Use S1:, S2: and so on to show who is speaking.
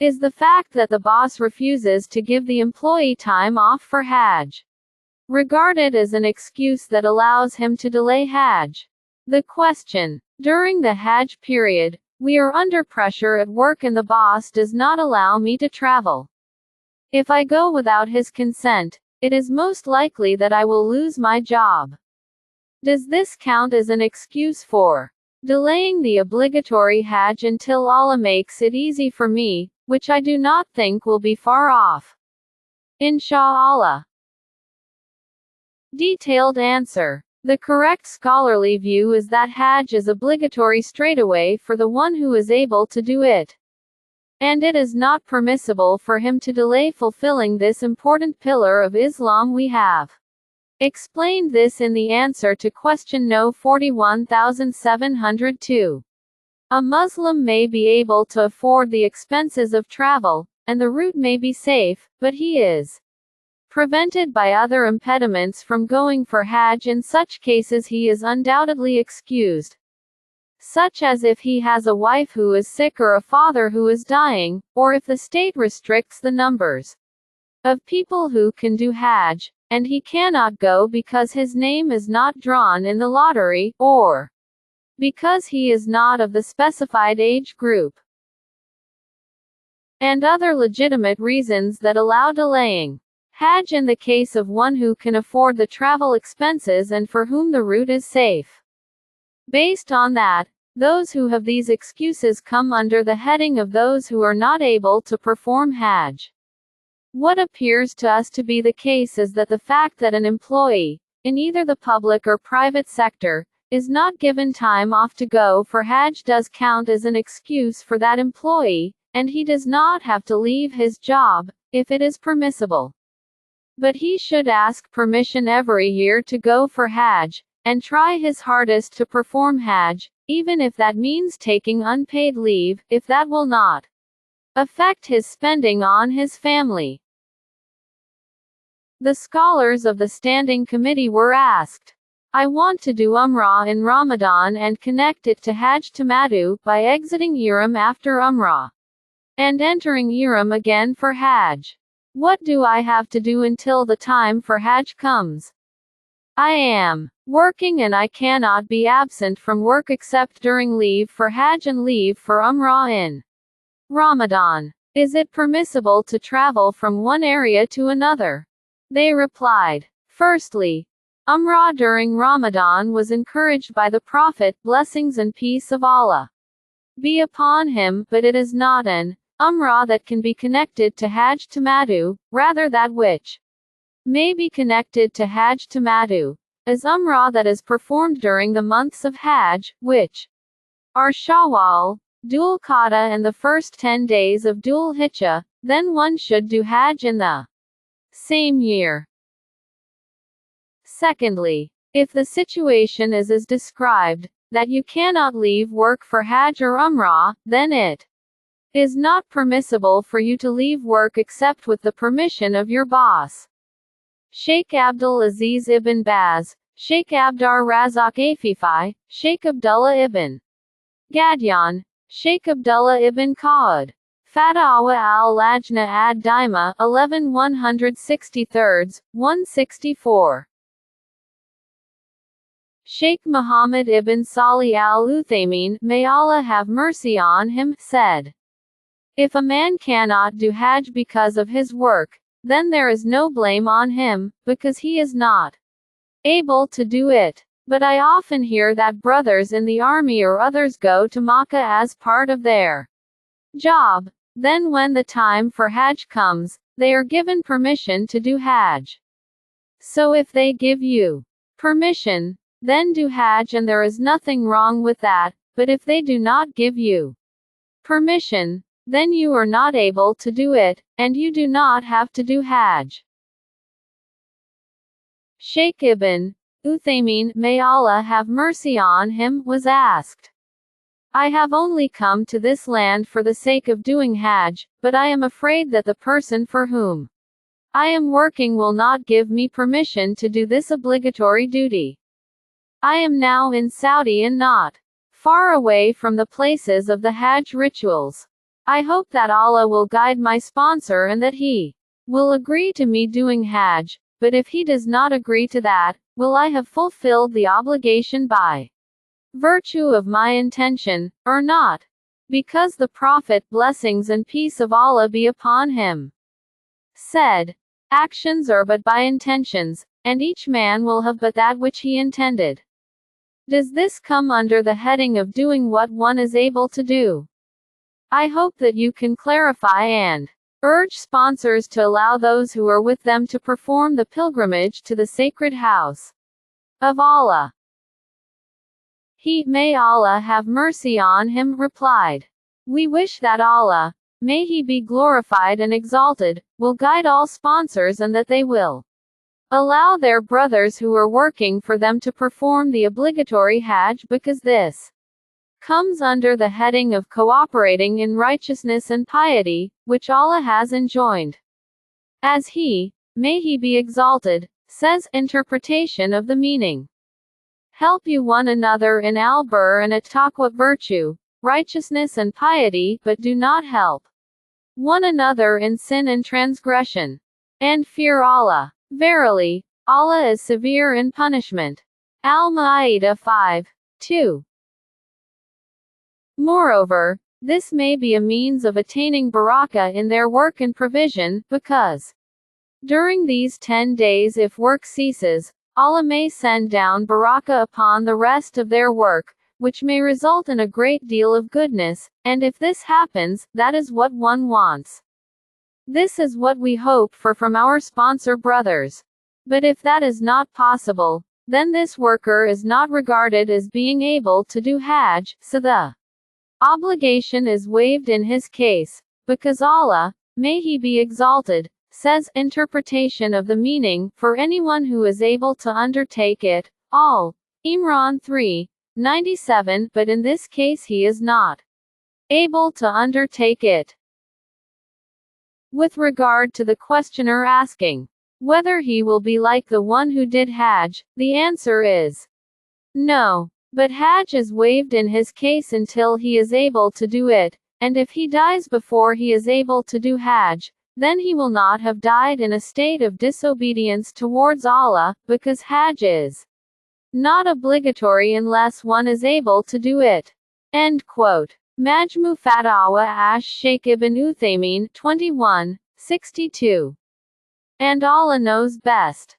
S1: is the fact that the boss refuses to give the employee time off for Hajj, regarded as an excuse that allows him to delay Hajj. The question: during the Hajj period, we are under pressure at work and the boss does not allow me to travel. If I go without his consent, it is most likely that I will lose my job. Does this count as an excuse for delaying the obligatory Hajj until Allah makes it easy for me, which I do not think will be far off? Insha'Allah. Detailed answer. The correct scholarly view is that Hajj is obligatory straightaway for the one who is able to do it, and it is not permissible for him to delay fulfilling this important pillar of Islam. We have explained this in the answer to question No. 41702. A Muslim may be able to afford the expenses of travel, and the route may be safe, but he is prevented by other impediments from going for Hajj. In such cases he is undoubtedly excused, such as if he has a wife who is sick or a father who is dying, or if the state restricts the numbers of people who can do Hajj, and he cannot go because his name is not drawn in the lottery, or because he is not of the specified age group, and other legitimate reasons that allow delaying Hajj in the case of one who can afford the travel expenses and for whom the route is safe. Based on that, those who have these excuses come under the heading of those who are not able to perform Hajj. What appears to us to be the case is that the fact that an employee, in either the public or private sector, is not given time off to go for Hajj does count as an excuse for that employee, and he does not have to leave his job, if it is permissible. But he should ask permission every year to go for Hajj, and try his hardest to perform Hajj, even if that means taking unpaid leave, if that will not affect his spending on his family. The scholars of the Standing Committee were asked, I want to do Umrah in Ramadan and connect it to Hajj Tamattu by exiting Ihram after Umrah and entering Ihram again for Hajj. What do I have to do until the time for Hajj comes? I am working and I cannot be absent from work except during leave for Hajj and leave for Umrah in Ramadan. Is it permissible to travel from one area to another? They replied, firstly, Umrah during Ramadan was encouraged by the Prophet, blessings and peace of Allah be upon him, but it is not an Umrah that can be connected to Hajj Tamattu, rather that which may be connected to Hajj Tamattu is Umrah that is performed during the months of Hajj, which are Shawwal, Dhul Qa'dah and the first 10 days of Dhul Hijjah. Then one should do Hajj in the same year. Secondly, if the situation is as described, that you cannot leave work for Hajj or Umrah, then it is not permissible for you to leave work except with the permission of your boss. Sheikh Abdul Aziz ibn Baz, Sheikh Abdar Razak Afifi, Sheikh Abdullah ibn Gadyan, Sheikh Abdullah ibn Qa'ud. Fatawa al-Lajna ad-Daima, 11/163, 164. Sheikh Muhammad ibn Salih al-Uthaymin, may Allah have mercy on him, said, if a man cannot do Hajj because of his work, then there is no blame on him, because he is not able to do it. But I often hear that brothers in the army or others go to Makkah as part of their job. Then when the time for Hajj comes, they are given permission to do Hajj. So if they give you permission, then do Hajj and there is nothing wrong with that, but if they do not give you permission, then you are not able to do it, and you do not have to do Hajj. Sheikh Ibn Uthaymin, may Allah have mercy on him, was asked, I have only come to this land for the sake of doing Hajj, but I am afraid that the person for whom I am working will not give me permission to do this obligatory duty. I am now in Saudi and not far away from the places of the Hajj rituals. I hope that Allah will guide my sponsor and that he will agree to me doing Hajj, but if he does not agree to that, will I have fulfilled the obligation by virtue of my intention, or not? Because the Prophet, blessings and peace of Allah be upon him, said, actions are but by intentions, and each man will have but that which he intended. Does this come under the heading of doing what one is able to do? I hope that you can clarify and urge sponsors to allow those who are with them to perform the pilgrimage to the sacred house of Allah. He, may Allah have mercy on him, replied, we wish that Allah, may he be glorified and exalted, will guide all sponsors and that they will allow their brothers who are working for them to perform the obligatory Hajj, because this comes under the heading of cooperating in righteousness and piety, which Allah has enjoined. As he, may he be exalted, says, interpretation of the meaning. Help you one another in al-bir and at-taqwa, virtue, righteousness and piety, but do not help one another in sin and transgression. And fear Allah. Verily, Allah is severe in punishment. Al-Ma'idah 5:2. Moreover, this may be a means of attaining barakah in their work and provision, because during these 10 days if work ceases, Allah may send down barakah upon the rest of their work, which may result in a great deal of goodness, and if this happens, that is what one wants. This is what we hope for from our sponsor brothers. But if that is not possible, then this worker is not regarded as being able to do Hajj, so the obligation is waived in his case, because Allah, may he be exalted, says, interpretation of the meaning, for anyone who is able to undertake it. Al-Imran 3:97, but in this case he is not able to undertake it. With regard to the questioner asking whether he will be like the one who did Hajj, the answer is no. But Hajj is waived in his case until he is able to do it, and if he dies before he is able to do Hajj, then he will not have died in a state of disobedience towards Allah, because Hajj is not obligatory unless one is able to do it. End quote. Majmu Fatawa Ash-Shaykh Ibn Uthaymin 21:62. And Allah knows best.